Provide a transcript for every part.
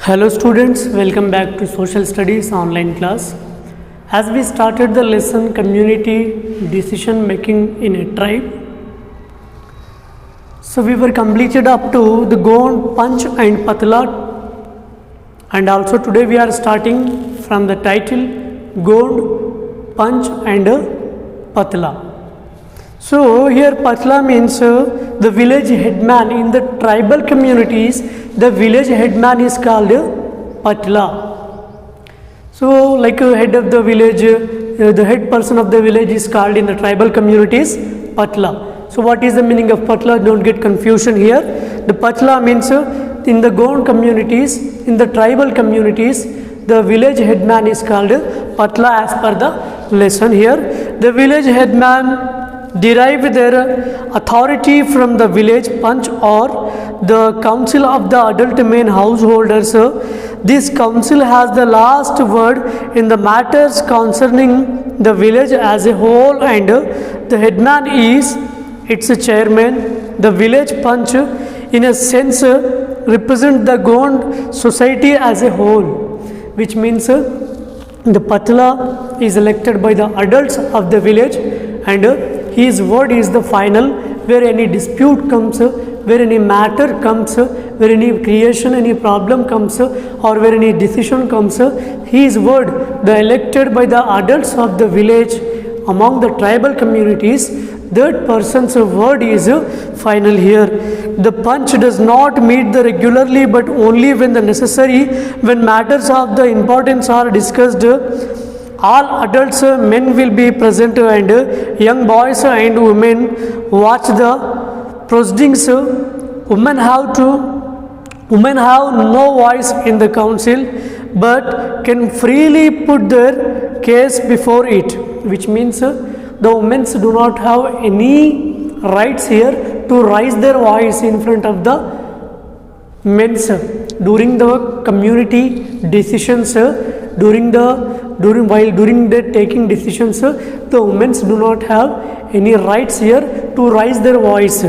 Hello students, welcome back to Social Studies online class. As we started the lesson Community Decision Making in a Tribe, so we were completed up to the Gond, Panch and Patla, and also today we are starting from the title Gond, Panch and Patla. So here Patla means the village headman. In the tribal communities, the village headman is called Patla. So like a head of the village, the head person of the village is called in the tribal communities Patla. So what is the meaning of Patla? Don't get confusion here. The Patla means in the Gond communities, in the tribal communities, the village headman is called Patla as per the lesson here. The village headman derive their authority from the village panch or the council of the adult main householders. This council has the last word in the matters concerning the village as a whole, and the headman is its chairman. The village panch in a sense represent the Gond society as a whole, which means the Patla is elected by the adults of the village, and his word is the final. Where any dispute comes, where any matter comes, where any creation, any problem comes, or where any decision comes, his word, the elected by the adults of the village among the tribal communities, that person's word is final here. The panch does not meet the regularly, but only when the necessary, when matters of the importance are discussed. All adults, men will be present, and young boys and women watch the proceedings. Women have no voice in the council, but can freely put their case before it, which means the women do not have any rights here to raise their voice in front of the men during the community decisions. During the taking decisions, the women do not have any rights here to raise their voice.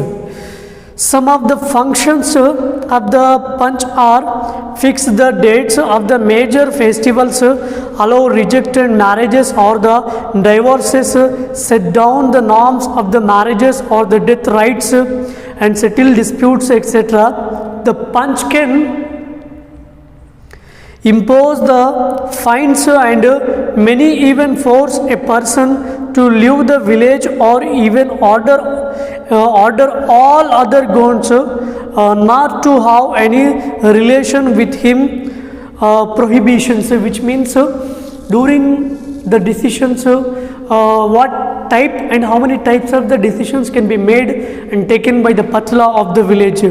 Some of the functions of the panch are fix the dates of the major festivals, allow rejected marriages or the divorces, set down the norms of the marriages or the death rights, and settle disputes, etc. The panch can impose the fines, and many even force a person to leave the village, or even order all other Gonds not to have any relation with him. Prohibitions, which means during the decisions, what type and how many types of the decisions can be made and taken by the Patla of the village.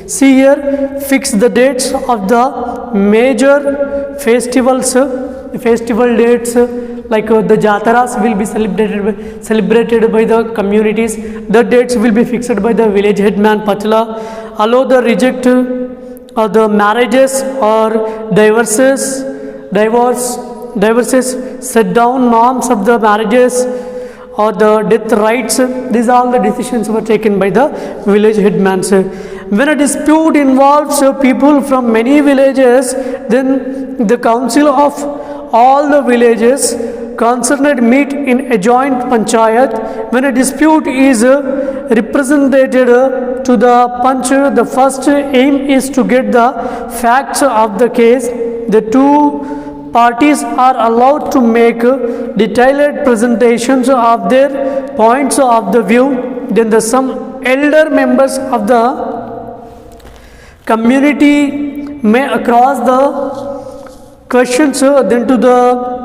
See here, fix the dates of the major festivals, festival dates, like the Jataras will be celebrated by the communities. The dates will be fixed by the village headman Patla. Allow the reject the marriages or divorces, set down norms of the marriages or the death rights. These all the decisions were taken by the village headman. When a dispute involves people from many villages, then the council of all the villages concerned meet in a joint panchayat. When a dispute is represented to the panch, the first aim is to get the facts of the case. The two parties are allowed to make detailed presentations of their points of the view. Then some elder members of the community may across the questions, then to the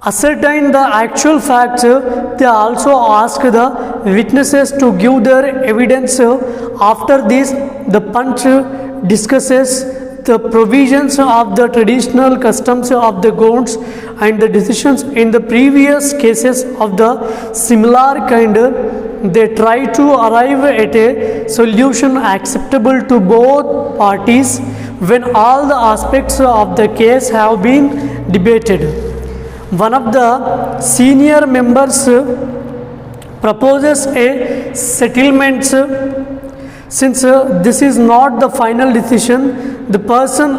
ascertain the actual facts, they also ask the witnesses to give their evidence. After this, the panch discusses the provisions of the traditional customs of the Gonds and the decisions in the previous cases of the similar kind. They try to arrive at a solution acceptable to both parties when all the aspects of the case have been debated. One of the senior members proposes a settlement. Since this is not the final decision, the person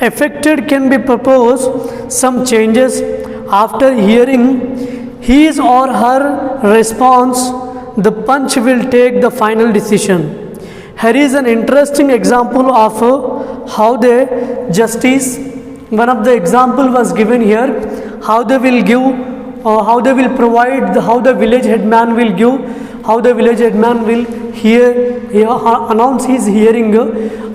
affected can be proposed some changes after hearing his or her response. The Panch will take the final decision. Here is an interesting example of how the justice, one of the example was given here, how they will give, how they will provide, how the village headman will give, how the village headman will announce his hearing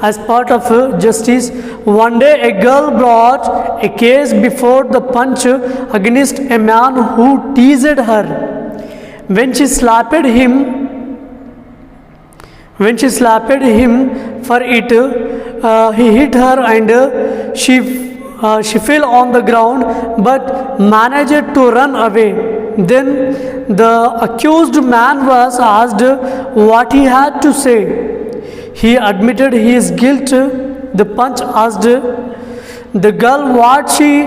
as part of justice. One day a girl brought a case before the Panch against a man who teased her. When she slapped him for it, he hit her and she fell on the ground but managed to run away. Then the accused man was asked what he had to say. He admitted his guilt. The Panch asked the girl what she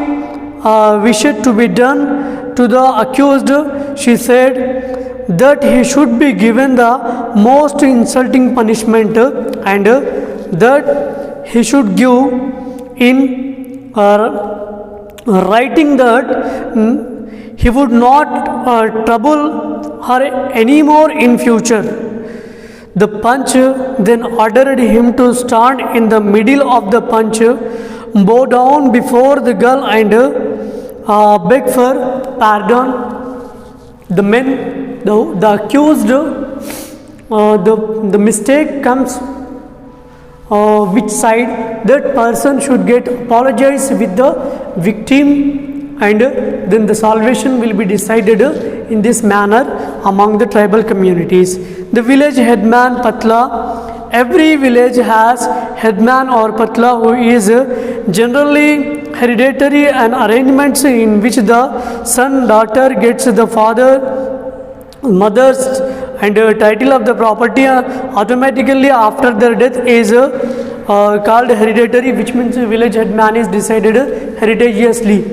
wished to be done to the accused. She said that he should be given the most insulting punishment and that he should give in writing that he would not trouble her anymore in future. The Panch then ordered him to stand in the middle of the Panch, bow down before the girl and beg for pardon. The men, the accused, the mistake comes which side, that person should get apologize with the victim, and then the salvation will be decided in this manner among the tribal communities. The village headman Patla, every village has headman or Patla who is generally hereditary, and arrangements in which the son daughter gets the father mother's and title of the property automatically after their death is called hereditary, which means village headman is decided heritageously.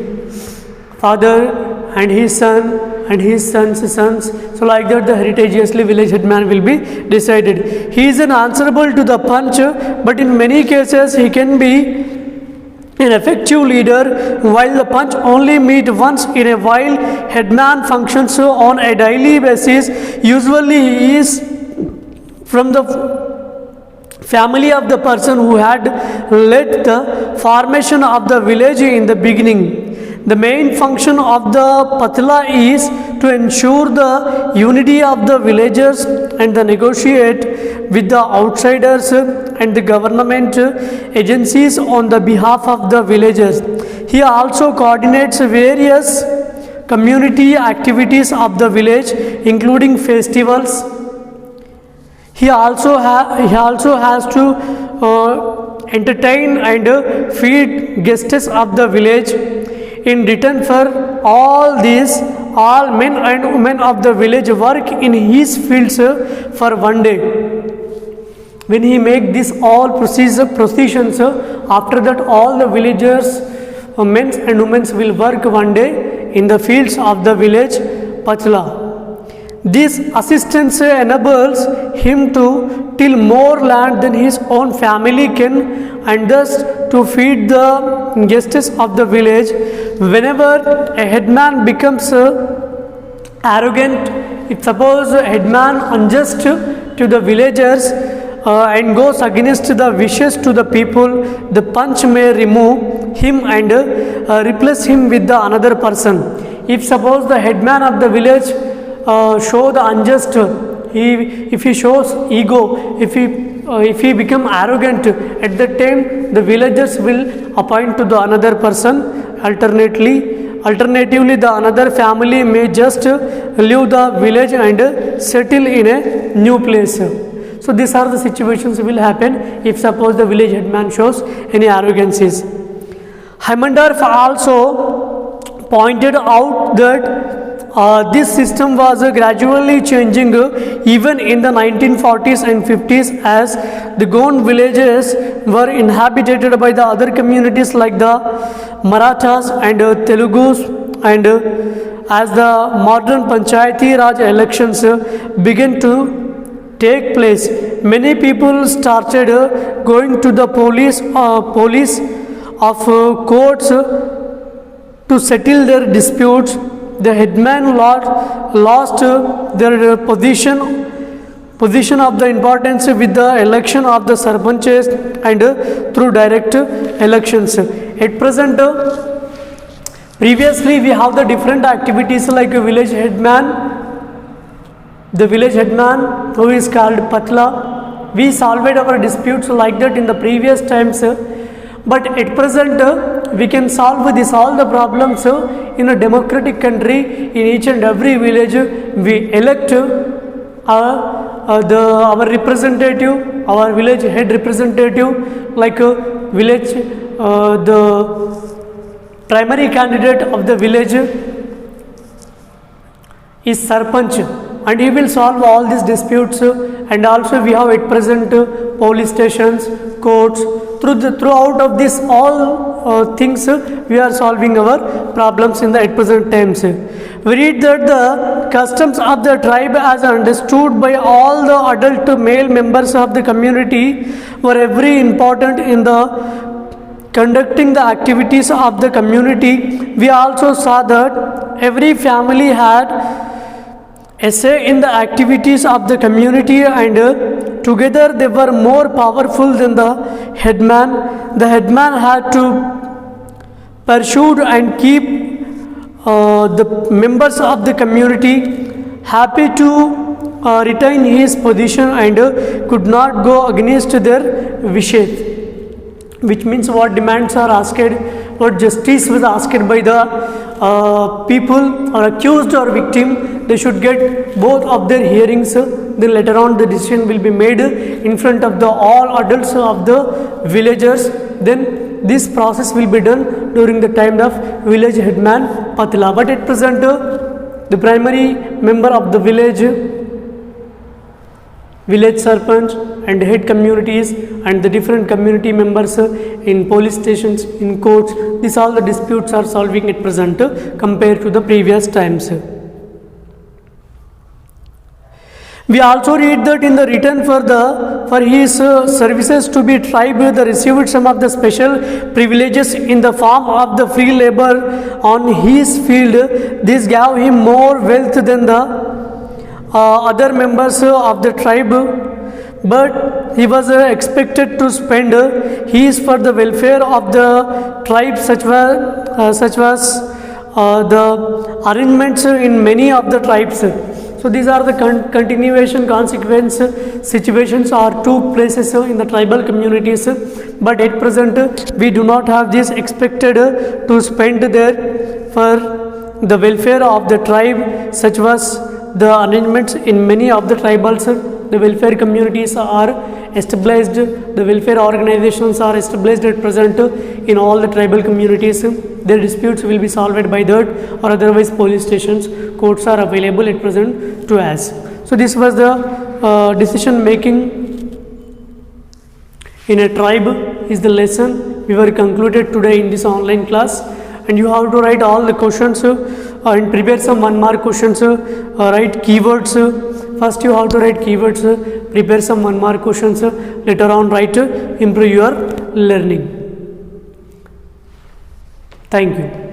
Father and his son and his son's sons, so like that the heritageously village headman will be decided. He is answerable to the Panch, but in many cases he can be an effective leader, while the Panch only meet once in a while. Headman functions on a daily basis. Usually he is from the family of the person who had led the formation of the village in the beginning. The main function of the Patla is to ensure the unity of the villagers and the negotiate with the outsiders and the government agencies on the behalf of the villagers. He also coordinates various community activities of the village, including festivals. He also has to entertain and feed guests of the village. In return for all this, all men and women of the village work in his fields for one day. When he make this all processions, after that all the villagers, men and women will work one day in the fields of the village Patla. This assistance enables him to till more land than his own family can, and thus to feed the guests of the village. Whenever a headman becomes arrogant, if suppose a headman unjust to the villagers and goes against the wishes to the people, the Panch may remove him and replace him with the another person. If suppose the headman of the village show the unjust, if he shows ego, if he become arrogant, at that time the villagers will appoint to the another person. Alternatively the another family may just leave the village and settle in a new place. So these are the situations will happen if suppose the village headman shows any arrogancies. Hammondorf also pointed out that this system was gradually changing even in the 1940s and 50s, as the Gond villages were inhabited by the other communities like the Marathas and Telugus, and as the modern Panchayati Raj elections began to take place, many people started going to the police of courts to settle their disputes. The headman lost their position of the importance with the election of the sarpanches and through direct elections. At present, previously we have the different activities like a village headman, the village headman who is called Patla. We solved our disputes like that in the previous times, but at present we can solve all the problems in a democratic country. In each and every village we elect our representative, our village head representative, like village the primary candidate of the village is Sarpanch, and he will solve all these disputes. And also we have at present police stations, courts. Throughout of this all things we are solving our problems in the at present times. We read that the customs of the tribe as understood by all the adult male members of the community were very important in the conducting the activities of the community. We also saw that every family had a say in the activities of the community, and together they were more powerful than the headman. The headman had to pursue and keep the members of the community happy to retain his position and could not go against their wishes. Which means what demands are asked, what justice was asked by the people or accused or victim, they should get both of their hearings. Then later on the decision will be made in front of the all adults of the villagers. Then this process will be done during the time of village headman Patla. But at present the primary member of the village sarpanch and head communities and the different community members in police stations, in courts, these all the disputes are solving at present compared to the previous times. We also read that in the return for his services to be tribe, they received some of the special privileges in the form of the free labor on his field. This gave him more wealth than the other members of the tribe, but he was expected to spend his for the welfare of the tribe, such was the arrangements in many of the tribes. So these are the continuation consequence situations or took places in the tribal communities, but at present we do not have this expected to spend there for the welfare of the tribe, such was the arrangements in many of the tribals. The welfare communities are established, the welfare organizations are established at present in all the tribal communities. Their disputes will be solved by that, or otherwise police stations, courts are available at present to us. So this was the decision making in a tribe is the lesson we were concluded today in this online class. And you have to write all the questions and prepare some 1 mark questions, write keywords. First you have to write keywords, prepare some 1 mark questions, later on write, improve your learning. Thank you.